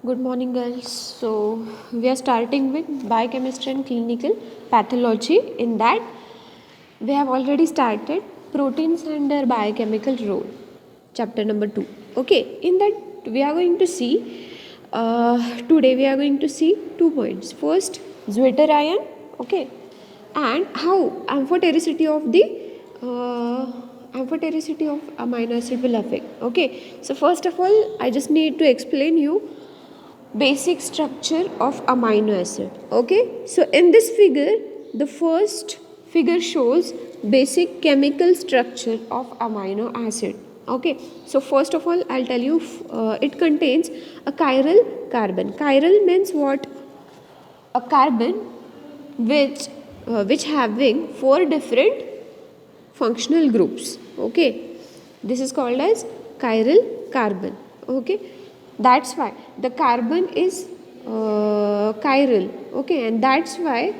Good morning, girls. So, we are starting with biochemistry and clinical pathology. In that, we have already started proteins and their biochemical role, chapter number 2. Okay, in that, we are going to see today we are going to see 2 points. First, Zwitter ion, okay, and how amphotericity of the uh, amphotericity of amino acid will affect. Okay, so first of all, I just need to explain you basic structure of amino acid. Okay, so in this figure, the first figure shows basic chemical structure of amino acid. Okay, so first of all, I'll tell you it contains a chiral carbon. Chiral means what? A carbon which having four different functional groups. Okay, this is called as chiral carbon. Okay, that's why the carbon is chiral. Okay, and that's why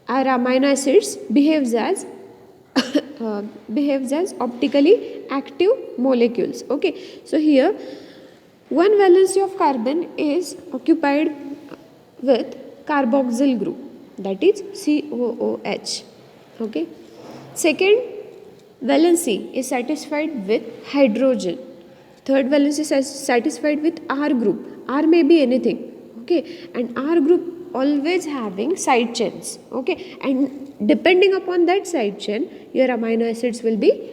our amino acids behaves as optically active molecules. Okay, so here one valency of carbon is occupied with carboxyl group, that is COOH. Okay, second valency is satisfied with hydrogen. Third valency is satisfied with R group. R may be anything. Okay, and R group always having side chains. Okay, and depending upon that side chain, your amino acids will be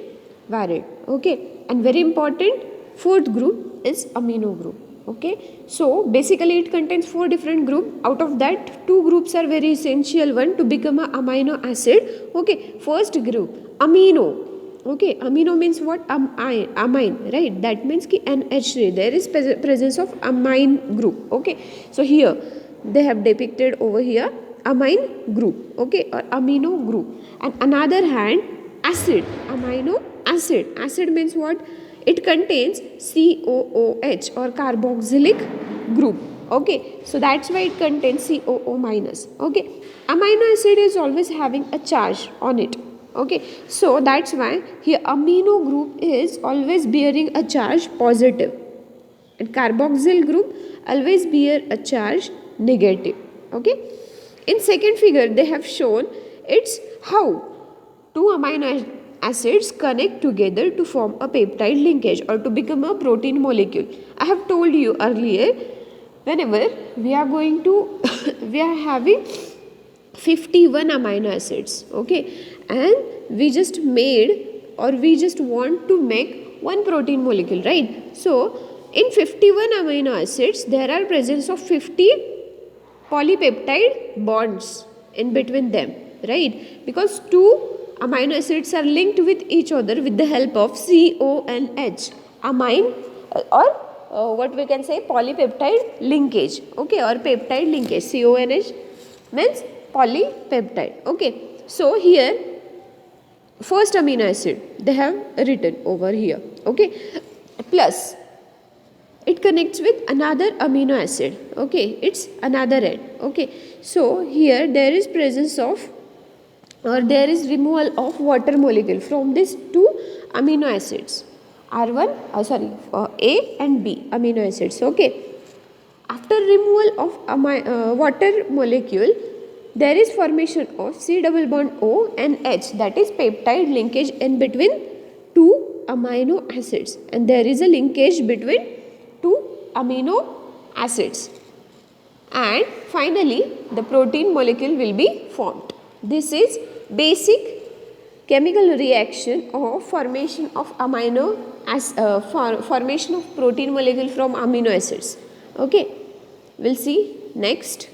varied. Okay, and very important, fourth group is amino group. Okay, so basically it contains four different groups. Out of that, two groups are very essential one to become a amino acid. Okay, first group amino. Okay, amino means what? Amine, right? That means ki NH3. There is presence of amine group. Okay, so here they have depicted over here amine group. Okay, or amino group. And another hand, acid, amino acid. Acid means what? It contains COOH or carboxylic group. Okay, so that's why it contains COO minus. Okay, amino acid is always having a charge on it. Okay, so that's why here amino group is always bearing a charge positive, and carboxyl group always bear a charge negative. Okay, in second figure they have shown it's how two amino acids connect together to form a peptide linkage or to become a protein molecule. I have told you earlier, whenever we are going to we are having 51 amino acids. Okay, and we just made or we just want to make one protein molecule, right? So in 51 amino acids there are presence of 50 polypeptide bonds in between them, right? Because two amino acids are linked with each other with the help of CO and H, amine or what we can say polypeptide linkage. Okay, or peptide linkage. CONH means polypeptide. Okay, so here first amino acid they have written over here. Okay, plus it connects with another amino acid. Okay, it's another end. Okay, so here there is presence of or there is removal of water molecule from these two amino acids, R1 A and B amino acids. Okay, after removal of water molecule, there is formation of C double bond O and H, that is peptide linkage in between two amino acids, and there is a linkage between two amino acids, and finally the protein molecule will be formed. This is basic chemical reaction of formation of formation of protein molecule from amino acids. Okay, we'll see next.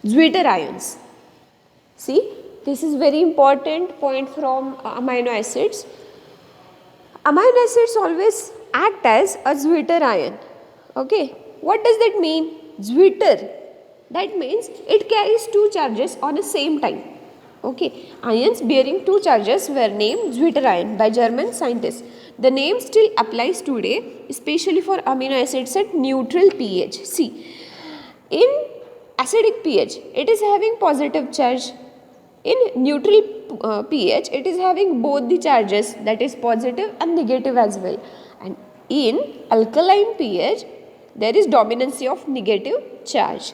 Zwitter ions. See, this is very important point from amino acids. Amino acids always act as a Zwitter ion. Okay, what does that mean? Zwitter, that means it carries two charges on the same time. Okay, ions bearing two charges were named Zwitter ion by German scientists. The name still applies today, especially for amino acids at neutral pH. See, in acidic pH, it is having positive charge. In neutral pH, it is having both the charges, that is positive and negative as well. And In alkaline pH, there is dominancy of negative charge,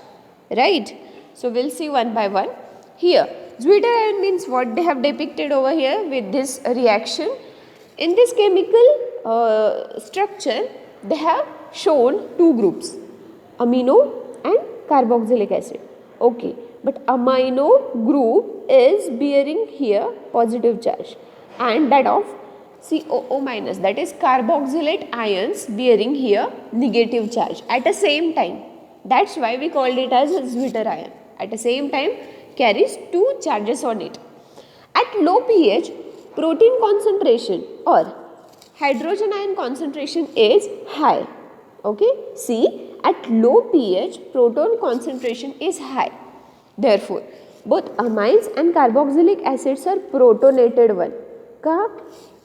right? So we'll see one by one. Here, Zwitter ion means what they have depicted over here with this reaction. In this chemical structure, they have shown two groups, amino and carboxylic acid. Okay, but amino group is bearing here positive charge, and that of COO minus, that is carboxylate ions, bearing here negative charge at the same time. That's why we called it as Zwitter ion. At the same time carries two charges on it. At low pH, protein concentration or hydrogen ion concentration is high. Okay, see, at low pH, proton concentration is high. Therefore, both amines and carboxylic acids are protonated one. का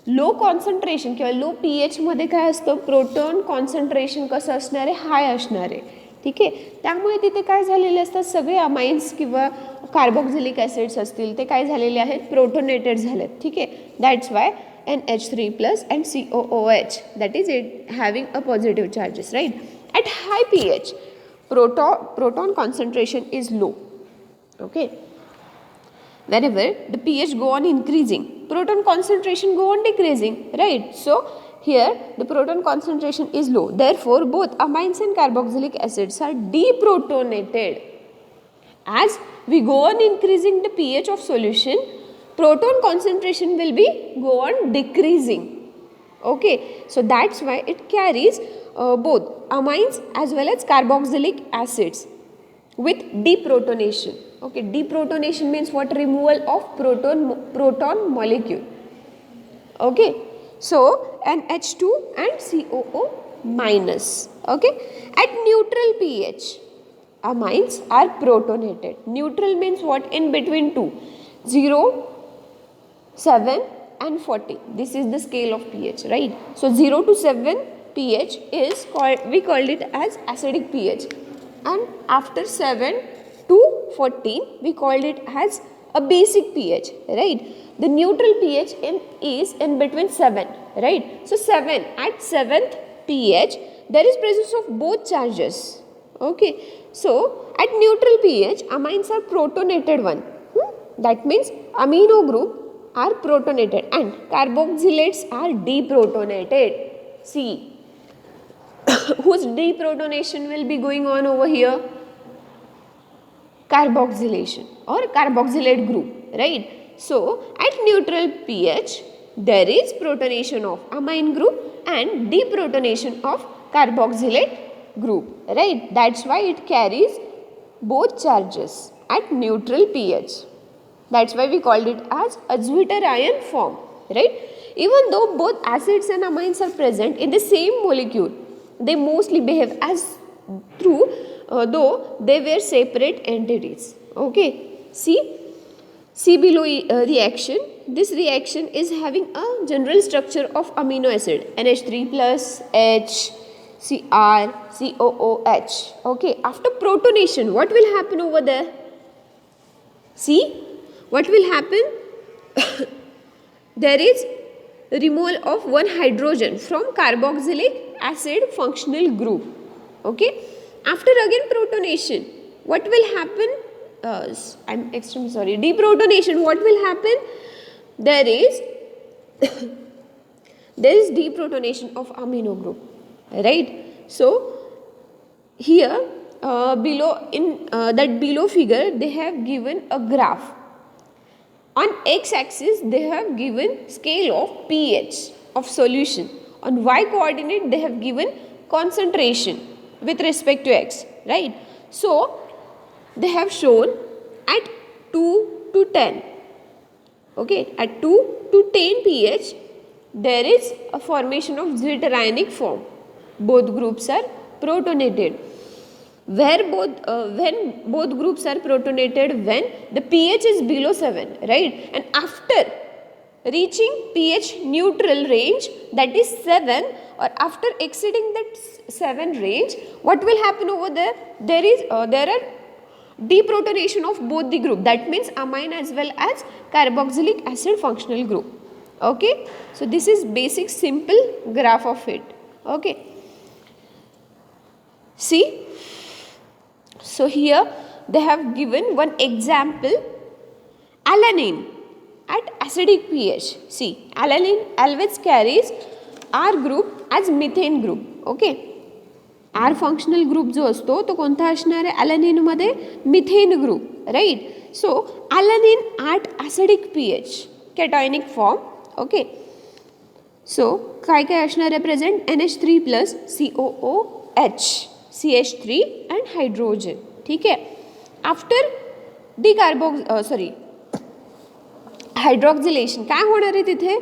लो concentration किंवा लो P एचमध्ये काय असतं, proton concentration कसं असणार आहे, हाय असणार आहे. ठीक आहे, त्यामुळे तिथे काय झालेले असतात, सगळे अमाइन्स किंवा कार्बोक्झिलिक ॲसिड्स असतील ते काय झालेले आहेत, प्रोटोनेटेड झालेत. ठीक आहे, that's why NH3+ and COOH, that is it having a positive charges, right? At high pH, proton concentration is low. Okay, whenever the pH go on increasing, proton concentration go on decreasing, right? So here the proton concentration is low, therefore both amines and carboxylic acids are deprotonated. As we go on increasing the pH of solution, proton concentration will be go on decreasing. Okay, so that's why it carries both amines as well as carboxylic acids with deprotonation. Okay, deprotonation means what? Removal of proton molecule. Okay, so NH2 and COO minus. Okay, at neutral pH, amines are protonated. Neutral means what? In between two, 0, 7 and 40. This is the scale of pH, right? So 0 to 7 pH is called, we called it as acidic pH, and after 7 to 14 we called it as a basic pH, right? The neutral pH is in between 7, right? So 7, at 7th pH there is presence of both charges. Okay, so at neutral pH amines are protonated one. That means amino group are protonated and carboxylates are deprotonated. See, whose deprotonation will be going on over here? Carboxylation or carboxylate group, right? So at neutral pH there is protonation of amine group and deprotonation of carboxylate group, right? That's why it carries both charges at neutral pH. That's why we called it as a Zwitter ion form, right? Even though both acids and amines are present in the same molecule, they mostly behave as though they were separate entities. Okay, see below reaction. This reaction is having a general structure of amino acid NH3+, H, Cr, COOH. Okay, after protonation, what will happen over there? See, what will happen? There is removal of one hydrogen from carboxylic acid functional group. Okay, after again protonation, what will happen? I'm extremely sorry. Deprotonation, what will happen? There is deprotonation of amino group, right? So here below in that below figure they have given a graph. On x-axis they have given scale of pH of solution. On y-coordinate they have given concentration with respect to x, right? So they have shown at 2 to 10. Okay, at 2 to 10 pH there is a formation of Zwitter ionic form. Both groups are protonated. Where when both groups are protonated, when the pH is below 7, right? And after reaching pH neutral range, that is 7, or after exceeding that 7 range, what will happen over there? There are deprotonation of both the group. That means amine as well as carboxylic acid functional group. Okay, so this is basic simple graph of it. Okay, see, so here they have given one example, alanine at acidic pH. See, alanine always carries R group as methane group. Okay, R functional group जो असतो तो कोणता असणार आहे ॲलॅनिनमध्ये, methane group, right. So alanine at acidic pH cationic form. Okay, so काय काय असणार आहे present, NH3 plus COOH, CH3 and hydrogen. ठीक आहे, आफ्टर हायड्रॉक्झिलेशन काय होणार आहे तिथे,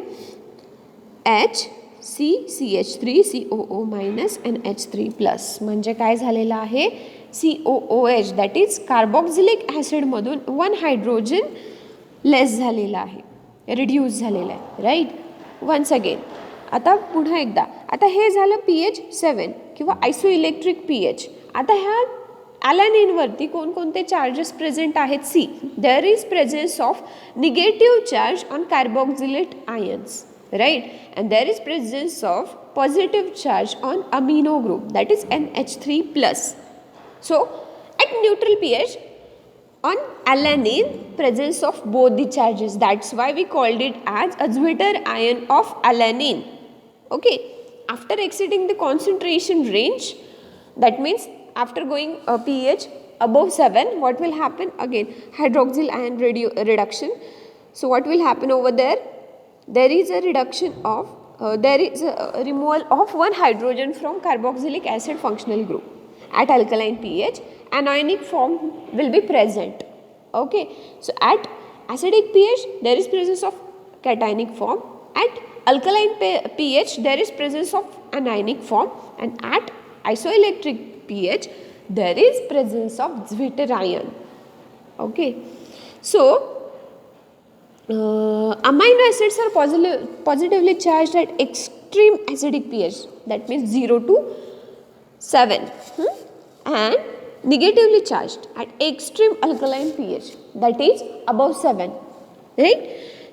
CH3 COO minus NH3 plus, म्हणजे काय झालेलं आहे, COOH दॅट इज कार्बॉक्झिलिक ॲसिडमधून 1 हायड्रोजन लेस झालेला आहे, रिड्यूस झालेला आहे, राईट. वन्स अगेन, आता पुन्हा एकदा, आता हे झालं pH 7 किंवा आयसोइलेक्ट्रिक pH. आता ह्या ॲलॅनिनवरती कोणकोणते चार्जेस प्रेझेंट आहेत, see, there is presence of negative charge on carboxylate ions, right, and there is presence of positive charge on amino group, that is NH3 plus. So at neutral pH on alanine, presence of both the charges, that's why we called it as a Zwitter ion of alanine. Okay, after exceeding the concentration range, that means after going pH above 7, what will happen, again hydroxyl ion reduction. So what will happen over there, there is a reduction of there is a removal of 1 hydrogen from carboxylic acid functional group at alkaline pH. Anionic form will be present. Okay, so at acidic pH there is presence of cationic form, at alkaline pH there is presence of anionic form, and at isoelectric pH there is presence of Zwitter ion. Okay, so amino acids are positively charged at extreme acidic pH, that means 0 to 7, and negatively charged at extreme alkaline pH, that is above 7, right.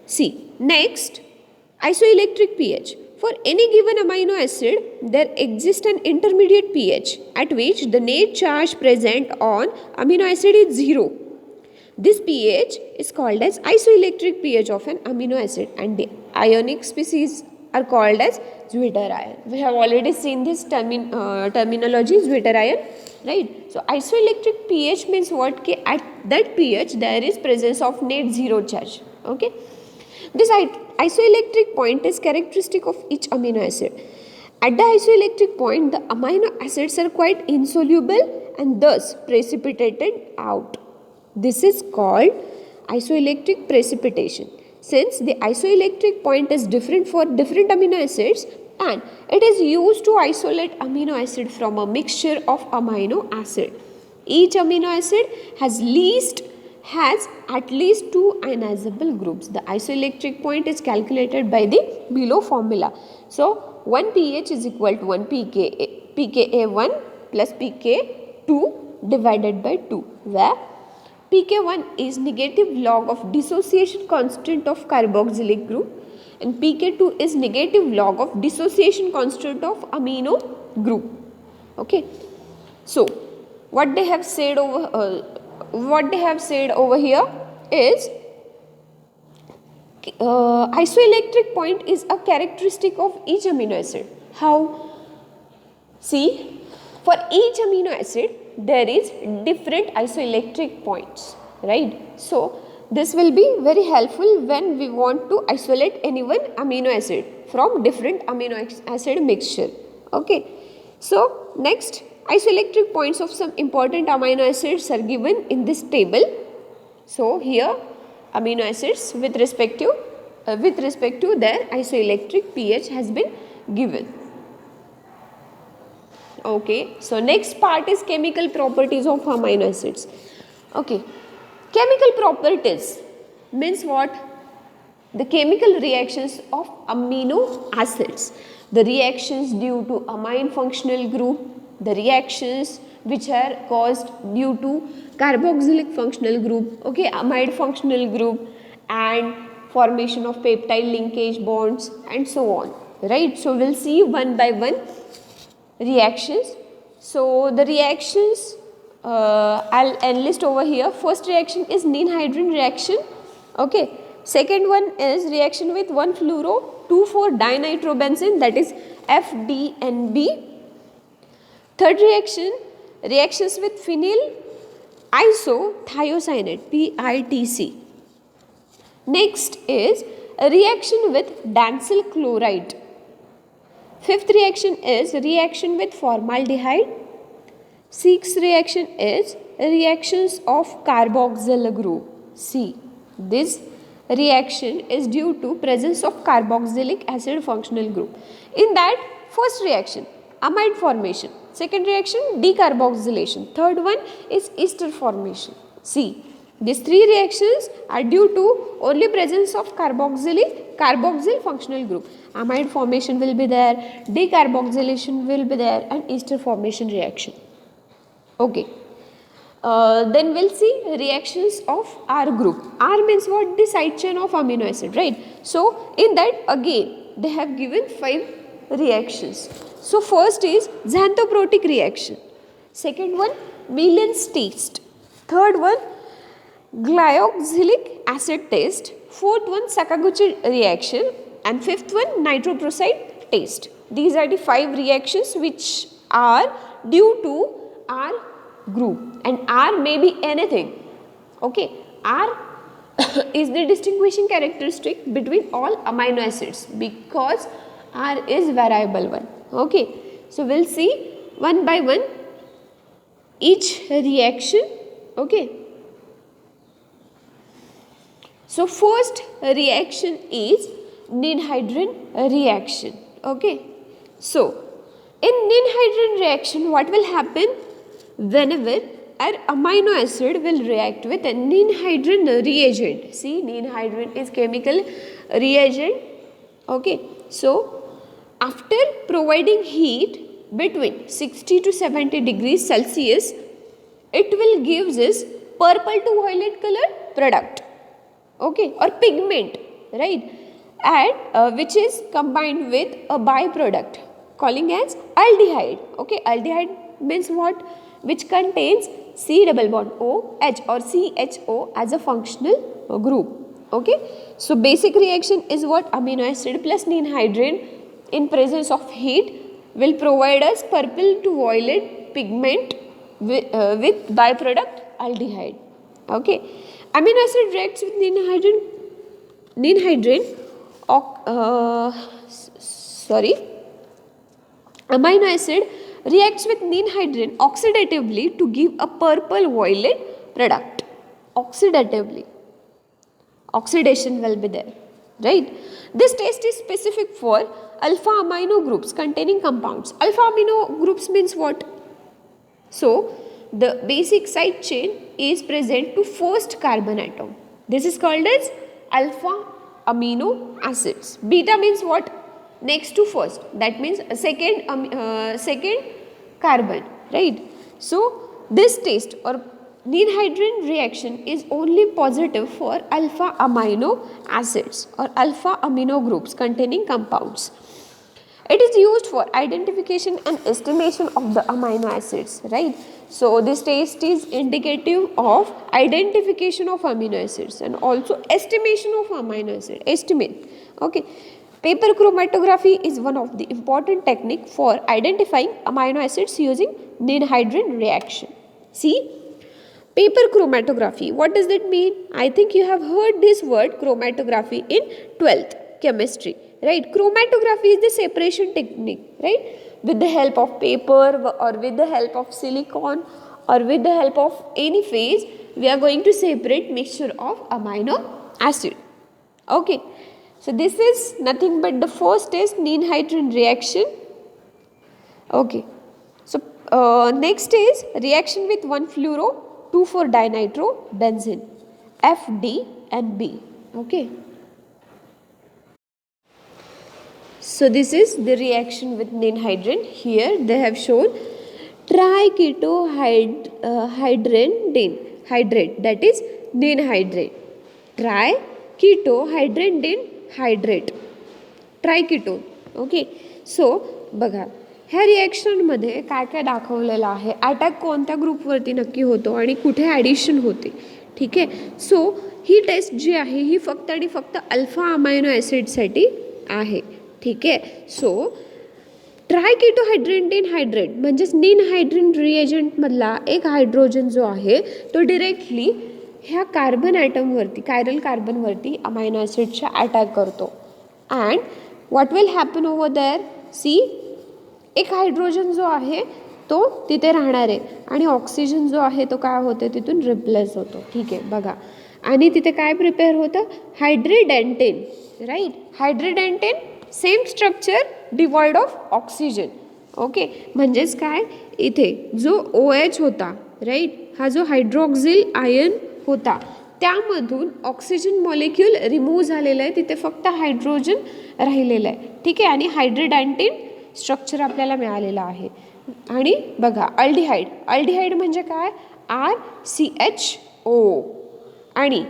See, next, isoelectric pH. For any given amino acid, there exists an intermediate pH at which the net charge present on amino acid is 0. This pH is called as isoelectric pH of an amino acid, and the ionic species are called as Zwitter ion. We have already seen this terminology, Zwitter ion, right. So isoelectric pH means what, at that pH there is presence of net 0 charge. Okay, this isoelectric point is characteristic of each amino acid. At the isoelectric point, the amino acids are quite insoluble and thus precipitated out. This is called isoelectric precipitation. Since the isoelectric point is different for different amino acids, and it is used to isolate amino acid from a mixture of amino acid. Each amino acid has at least 2 ionizable groups. The isoelectric point is calculated by the below formula. So 1 pH is equal to 1 pKa1 plus pK2 divided by 2, where pK1 is negative log of dissociation constant of carboxylic group, and pK2 is negative log of dissociation constant of amino group. Okay, so what they have said over here is isoelectric point is a characteristic of each amino acid. How? See, for each amino acid there is different isoelectric points, right. So this will be very helpful when we want to isolate any one amino acid from different amino acid mixture. Okay, so next, isoelectric points of some important amino acids are given in this table. So here amino acids with respect to their isoelectric pH has been given. Okay, so next part is chemical properties of amino acids. Okay, chemical properties means what? The chemical reactions of amino acids, the reactions due to amine functional group, the reactions which are caused due to carboxylic functional group, okay, amide functional group, and formation of peptide linkage bonds and so on, right. So we'll see one by one reactions. So the reactions I'll enlist over here. First reaction is Ninhydrin reaction. Okay. Second one is reaction with 1-fluoro-2,4-dinitrobenzene, that is FDNB. Third reaction, reactions with phenyl isothiocyanate, PITC. Next is a reaction with dancyl chloride. Fifth reaction is reaction with formaldehyde. Sixth reaction is reactions of carboxyl group, C. This reaction is due to presence of carboxylic acid functional group. In that, first reaction, amide formation. Second reaction, decarboxylation. Third one is ester formation, C. These three reactions are due to only presence of carboxyl functional group. Amide formation will be there, decarboxylation will be there, and ester formation reaction. Okay. Then we'll see reactions of R group. R means what? The side chain of amino acid, right? So in that again they have given 5 reactions. So first is xanthoprotic reaction. Second one, Melan's test. Third one, glyoxylic acid test. Fourth one, Sakaguchi reaction. And fifth one, nitroprusside test. These are the 5 reactions which are due to R group, and R may be anything. Okay, R is the distinguishing characteristic between all amino acids because R is variable one. Okay, so we'll see one by one each reaction. Okay, so first reaction is Ninhydrin reaction. Okay, so in Ninhydrin reaction, what will happen? Whenever an amino acid will react with a Ninhydrin reagent. See, Ninhydrin is chemical reagent. Okay, so after providing heat between 60 to 70 degrees Celsius, it will give this purple to violet color product. Okay, or pigment, right? And which is combined with a byproduct calling as aldehyde. Okay, aldehyde means what? Which contains C double bond OH or CHO as a functional group. Okay, so basic reaction is what? Amino acid plus Ninhydrin in presence of heat will provide us purple to violet pigment with byproduct aldehyde. Okay, amino acid reacts with amino acid reacts with Ninhydrin oxidatively to give a purple violet product. Oxidatively. Oxidation will be there, right? This test is specific for alpha amino groups containing compounds. Alpha amino groups means what? So, the basic side chain is present to first carbon atom. This is called as alpha amino acids. Beta means what? Next to first, that means second carbon, right? So this test or Ninhydrin reaction is only positive for alpha amino acids or alpha amino groups containing compounds. It is used for identification and estimation of the amino acids, right? So this test is indicative of identification of amino acids and also estimation of amino acid, estimate. Okay. Paper chromatography is one of the important technique for identifying amino acids using Ninhydrin reaction. See, paper chromatography, what does that mean? I think you have heard this word chromatography in 12th chemistry, right? Chromatography is the separation technique, right? With the help of paper or with the help of silicon or with the help of any phase, we are going to separate mixture of amino acid. Okay. So this is nothing but the first test, Ninhydrin reaction. Okay. So next is reaction with 1-fluoro-2,4-dinitrobenzene, FD and B. Okay. So this is the reaction with Ninhydrin. Here they have shown triketohydrendene hydrate, that is Ninhydrin. Triketohydrendene hydrate, triketone. Okay, so बघा ह्या रिॲक्शनमध्ये काय काय दाखवलेलं आहे, attack कोणत्या ग्रुपवरती नक्की होतो आणि कुठे ॲडिशन होते. ठीक आहे. सो ही टेस्ट जी आहे ही फक्त आणि फक्त अल्फा अमायनो ॲसिडसाठी आहे. ठीक आहे. सो ट्रायकेटोहायड्रेट हायड्रेट म्हणजेच निनहायड्रेन रिएजंटमधला एक हायड्रोजन जो आहे तो डिरेक्टली ह्या कार्बन ॲटमवरती, कायरल कार्बनवरती अमायनो ॲसिडच्या अटॅक करतो. And what will happen over there, see, एक हायड्रोजन जो आहे तो तिथे राहणार आहे आणि ऑक्सिजन जो आहे तो काय होतो तिथून रिप्लेस होतो. ठीक आहे. बघा, आणि तिथे काय प्रिपेअर होतं, hydrindantin, right. Hydrindantin same structure devoid of oxygen. Okay, म्हणजेच काय, इथे जो OH होता, राईट, हा जो हायड्रॉक्झिल आयन होता त्यामधून ऑक्सिजन मॉलिक्यूल रिमूव्ह झालेलं आहे, तिथे फक्त हायड्रोजन राहिलेलं आहे. ठीक आहे. आणि हायड्रिडेंटेन स्ट्रक्चर आपल्याला मिळालेलं आहे. आणि बघा, अल्डिहाइड, अल्डिहाइड म्हणजे काय, RCHO. आणि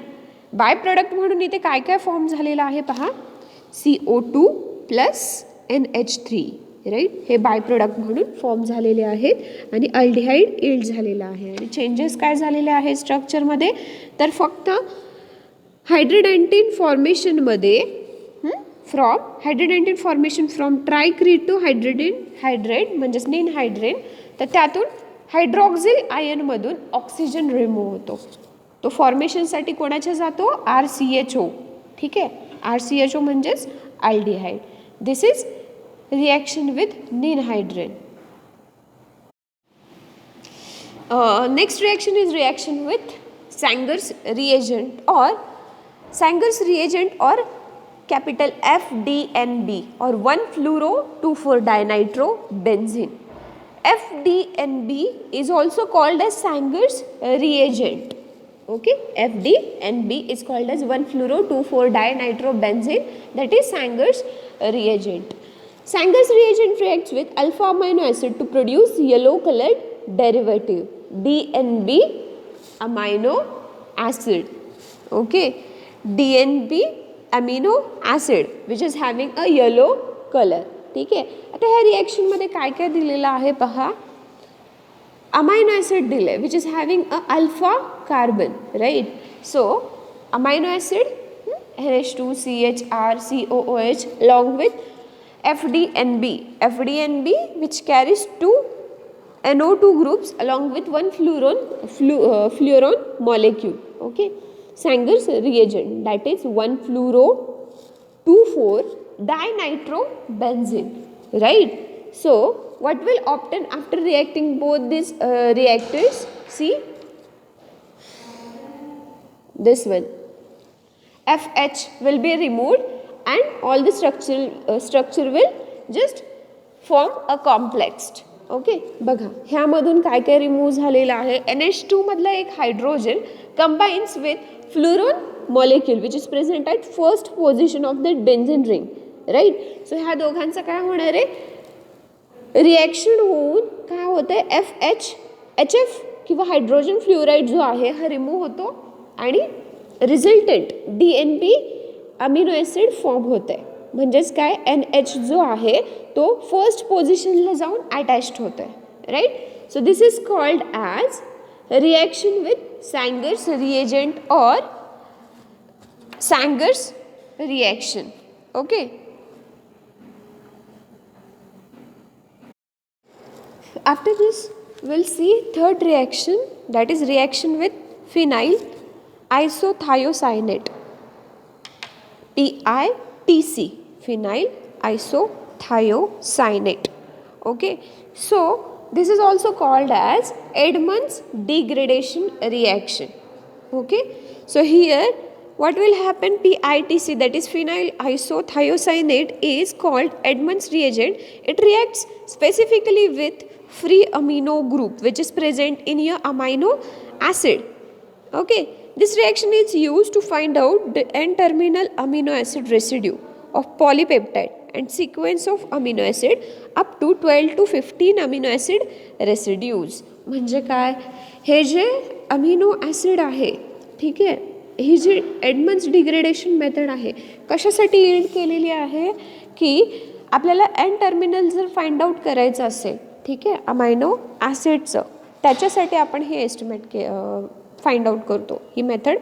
बाय प्रोडक्ट म्हणून इथे काय काय फॉर्म झालेलं आहे पहा, CO2 प्लस NH3, राईट. हे बाय प्रोडक्ट म्हणून फॉर्म झालेले आहेत आणि अल्डिहाइड इल्ड झालेला आहे. आणि चेंजेस काय झालेले आहेत स्ट्रक्चरमध्ये, तर फक्त हायड्रिडेंटेन फॉर्मेशनमध्ये फ्रॉम हायड्रिडेंटेन फॉर्मेशन फ्रॉम ट्रायक्रिटो हायड्रिडेन हायड्रेट म्हणजेच निनहायड्रेन, तर त्यातून हायड्रॉक्झिल आयनमधून ऑक्सिजन रिमूव्ह होतो. तो फॉर्मेशनसाठी कोणाच्या जातो, RCHO. ठीक आहे. RCHO म्हणजेच aldehyde. This is reaction with ninhydrin. Next reaction is reaction with Sanger's reagent or capital FDNB or 1-fluoro-2,4-dinitro-benzene. FDNB is also called as Sanger's reagent. Okay, FDNB is called as 1-fluoro-2,4-dinitro-benzene, that is Sanger's reagent. Sanger's reagent reacts with alpha amino acid to produce yellow colored derivative DNB amino acid. Okay, DNB amino acid which is having a yellow color. ठीक आहे. आता ह्या रिॲक्शनमध्ये काय काय दिलेलं आहे पहा, amino acid दिले which is having a alpha carbon, right. So amino acid NH2CHR COOH along with FDNB which carries 2 NO2 groups along with 1 fluorone molecule. Okay, Sanger's reagent, that is 1-fluoro-2,4-dinitrobenzene, right. So what will obtain after reacting both these reactors, see this one, FH will be removed and all the structure will just form a complex. Okay, बघा ह्यामधून काय काय remove झालेलं आहे, NH2 मधला एक hydrogen combines with fluorine molecule which is present at first position of the benzene ring, right. So ह्या दोघांचं काय होणार आहे, रिॲक्शन होऊन काय होतं आहे, HF किंवा हायड्रोजन फ्ल्युराईड जो आहे हा रिमूव्ह होतो आणि resultant DNB amino acid form होत आहे. म्हणजेच काय, NH जो आहे तो फर्स्ट पोझिशनला जाऊन अटॅच्ड होत आहे, right. So this is called as reaction with Sanger's reagent or Sanger's reaction. Okay. After this we'll see third reaction, that is reaction with phenyl isothiocyanate, PITC, phenyl isothiocyanate. Okay, so this is also called as Edmonds degradation reaction. Okay, so here what will happen, PITC, that is phenyl isothiocyanate, is called Edmonds reagent. It reacts specifically with free amino group which is present in your amino acid. Okay, this reaction is used to find out the N-terminal amino acid residue of polypeptide and sequence of amino acid up to 12 to 15 amino acid residues. म्हणजे काय, हे जे amino acid आहे, ठीक आहे, ही जी Edmonds degradation method आहे कशासाठी yield केलेली आहे की आपल्याला एन टर्मिनल जर फाइंड आउट करायचं असेल, ठीक आहे, अमायनो ॲसिडचं, त्याच्यासाठी आपण हे एस्टिमेट फाइंड आउट करतो, ही मेथड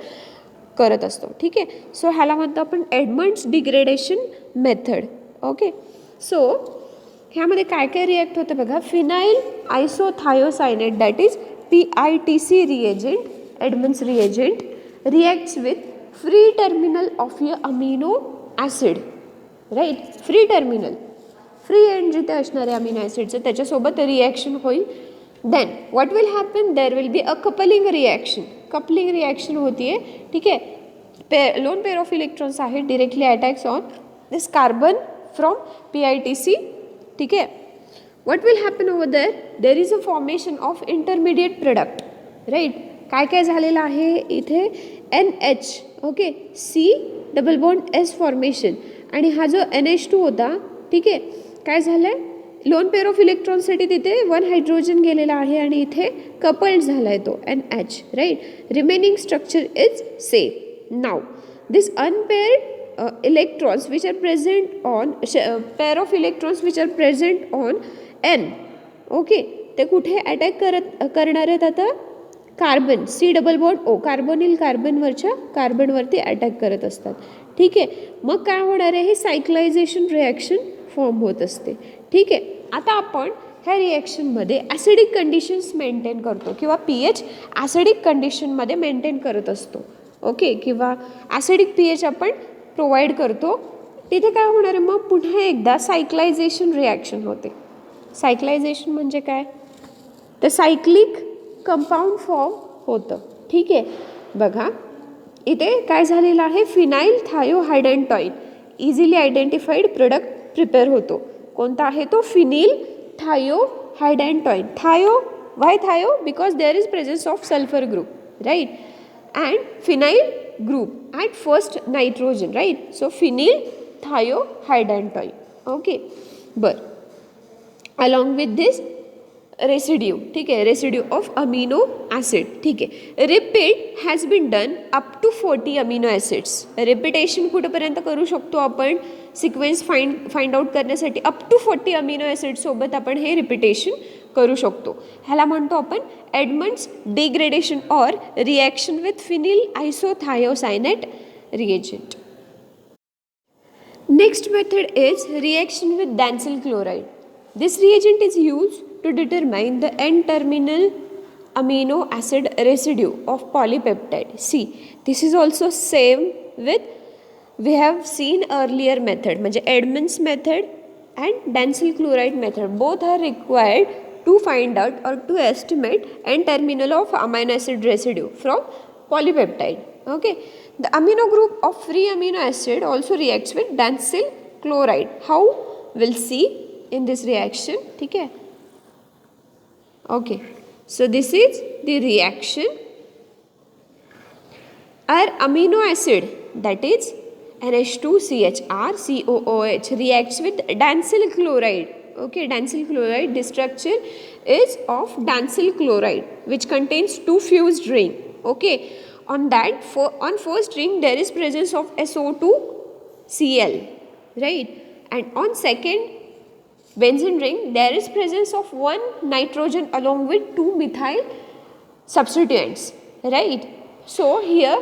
करत असतो. ठीक आहे. सो ह्याला म्हणतो आपण Edmunds degradation method. Okay. So ह्यामध्ये काय काय रिॲक्ट होतं बघा. Phenyl isothiocyanate that is PITC reagent, Edmunds reagent reacts with free terminal of य amino acid. Right. Free terminal, free end जिथे असणार आहे अमिनो ॲसिडचं त्याच्यासोबत रिॲक्शन होईल. Then what will happen, there will be a coupling reaction. Coupling reaction होती आहे. ठीक आहे. लोन पेअर ऑफ इलेक्ट्रॉन्स आहेत, directly attacks on this carbon from PITC. ठीक आहे. What will happen over there, there is a formation of intermediate product. Right. काय काय झालेलं आहे इथे, NH. Okay. C double bond S formation. आणि हा जो NH2 होता, ठीक आहे, काय झालं आहे, लोन पेअर ऑफ इलेक्ट्रॉनसाठी तिथे 1 हायड्रोजन गेलेला आहे आणि इथे कपल्ड झाला आहे तो NH. Right. Remaining structure is same. Now this unpaired electrons which are present on pair of electrons which are present on N. Okay. ते कुठे अटॅक करणार आहेत आता, carbon, C double bond O, carbonyl कार्बनवरच्या कार्बनवरती अटॅक करत असतात. ठीक आहे. मग काय होणार आहे, हे सायक्लायझेशन रिॲक्शन फॉर्म होत असते. ठीक आहे. आता आपण ह्या रिॲक्शनमध्ये ॲसिडिक कंडिशन्स मेंटेन करतो किंवा pH ॲसिडिक कंडिशनमध्ये मेंटेन करत असतो. ओके. किंवा ॲसिडिक pH आपण प्रोव्हाइड करतो. तिथे काय होणार आहे, मग पुन्हा एकदा सायक्लायझेशन रिॲक्शन होते. सायक्लायझेशन म्हणजे काय, तर सायक्लिक कंपाऊंड फॉर्म होतं. ठीक आहे. बघा इथे काय झालेलं आहे, phenyl thiohydantoin easily identified product prepare होतो. कोणता आहे तो, phenyl thiohydantoin. Thio, why thio, because there is presence of sulphur group. Right. And phenyl group at first nitrogen. Right. So phenyl thiohydantoin. Okay. बरं. Along with this residue. ठीक आहे, residue of amino acid. ठीक आहे. Repeat has been done up to 40 amino acids. Repetition कुठंपर्यंत करू शकतो आपण, sequence find out करण्यासाठी अप टू 40 अमिनो ॲसिडसोबत आपण हे रिपिटेशन करू शकतो. ह्याला म्हणतो आपण Edmunds degradation or reaction with phenyl isothiocyanate reagent. Next method is reaction with dansyl chloride. This reagent is used to determine the N-terminal amino acid residue of polypeptide. See, this is also same with we have seen earlier method, म्हणजे Edmonds method and Dansil chloride method. Both are required to find out or to estimate N-terminal of amino acid residue from polypeptide. Okay. The amino group of free amino acid also reacts with Dansil chloride. How? We'll see in this reaction. ठीक है. Okay. So this is the reaction. Our amino acid that is NH2CHR COOH reacts with dansil chloride. Okay, dansil chloride. The structure is of dansil chloride which contains 2 fused ring. Okay. On that, on first ring there is presence of SO2Cl. Right. And on second benzene ring there is presence of 1 nitrogen along with 2 methyl substituents. Right. So here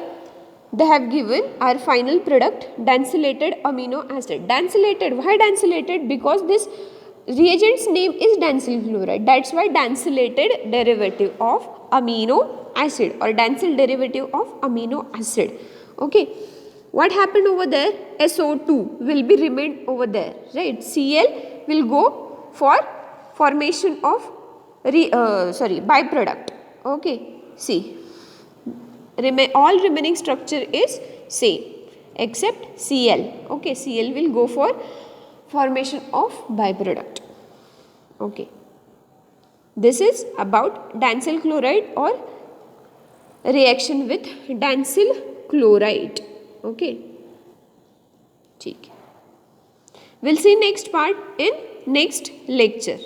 they have given our final product, dancilated amino acid. Dancilated, why dancilated, because this reagent's name is dansil chloride. That's why dancilated derivative of amino acid or dansil derivative of amino acid. Okay. What happened over there, SO2 will be remained over there. Right. Cl will go for formation of byproduct. Okay. See, all remaining structure is same except Cl. Okay. Cl will go for formation of byproduct. Okay. This is about dansil chloride or reaction with dansil chloride. Okay. ठीक है. We'll see next part in next lecture.